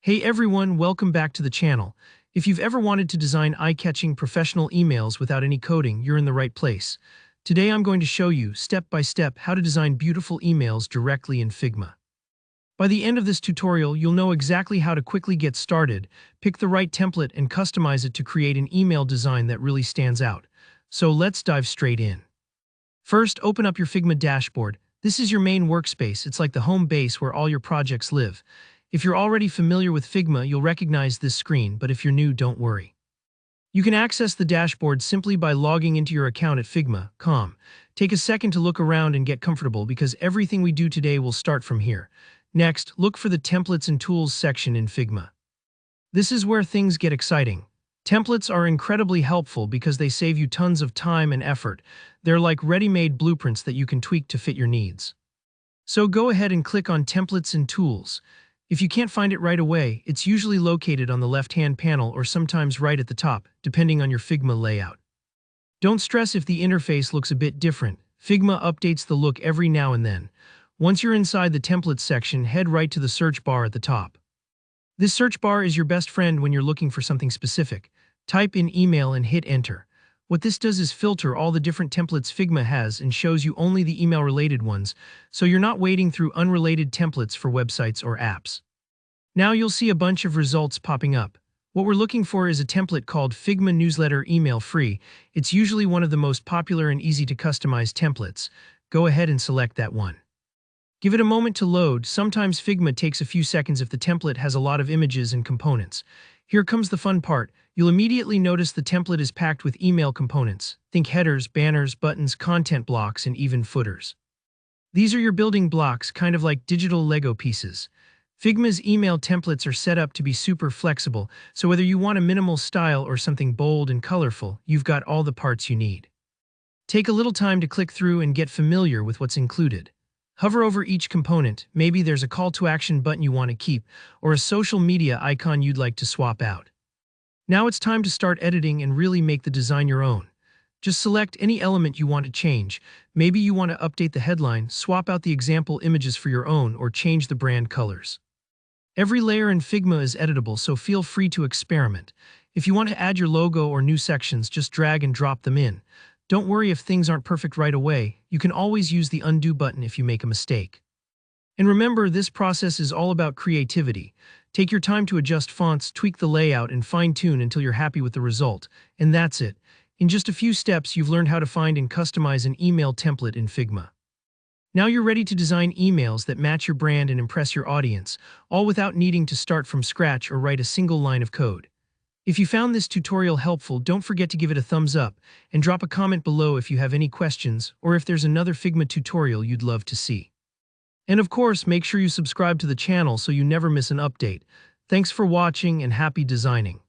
Hey everyone, welcome back to the channel. If you've ever wanted to design eye-catching professional emails without any coding, you're in the right place. Today I'm going to show you, step by step, how to design beautiful emails directly in Figma. By the end of this tutorial, you'll know exactly how to quickly get started, pick the right template, and customize it to create an email design that really stands out. So let's dive straight in. First, open up your Figma dashboard. This is your main workspace. It's like the home base where all your projects live. If you're already familiar with Figma, you'll recognize this screen, but if you're new, don't worry. You can access the dashboard simply by logging into your account at Figma.com. Take a second to look around and get comfortable because everything we do today will start from here. Next, look for the Templates and Tools section in Figma. This is where things get exciting. Templates are incredibly helpful because they save you tons of time and effort. They're like ready-made blueprints that you can tweak to fit your needs. So go ahead and click on Templates and Tools. If you can't find it right away, it's usually located on the left-hand panel or sometimes right at the top, depending on your Figma layout. Don't stress if the interface looks a bit different. Figma updates the look every now and then. Once you're inside the Templates section, head right to the search bar at the top. This search bar is your best friend when you're looking for something specific. Type in email and hit enter. What this does is filter all the different templates Figma has and shows you only the email-related ones, so you're not wading through unrelated templates for websites or apps. Now you'll see a bunch of results popping up. What we're looking for is a template called Figma Newsletter Email Free. It's usually one of the most popular and easy to customize templates. Go ahead and select that one. Give it a moment to load. Sometimes Figma takes a few seconds if the template has a lot of images and components. Here comes the fun part. You'll immediately notice the template is packed with email components. Think headers, banners, buttons, content blocks, and even footers. These are your building blocks, kind of like digital Lego pieces. Figma's email templates are set up to be super flexible, so whether you want a minimal style or something bold and colorful, you've got all the parts you need. Take a little time to click through and get familiar with what's included. Hover over each component. Maybe there's a call to action button you want to keep, or a social media icon you'd like to swap out. Now it's time to start editing and really make the design your own. Just select any element you want to change. Maybe you want to update the headline, swap out the example images for your own, or change the brand colors. Every layer in Figma is editable, so feel free to experiment. If you want to add your logo or new sections, just drag and drop them in. Don't worry if things aren't perfect right away. You can always use the undo button if you make a mistake. And remember, this process is all about creativity. Take your time to adjust fonts, tweak the layout, and fine-tune until you're happy with the result. And that's it. In just a few steps, you've learned how to find and customize an email template in Figma. Now you're ready to design emails that match your brand and impress your audience, all without needing to start from scratch or write a single line of code. If you found this tutorial helpful, don't forget to give it a thumbs up and drop a comment below if you have any questions or if there's another Figma tutorial you'd love to see. And of course, make sure you subscribe to the channel so you never miss an update. Thanks for watching and happy designing.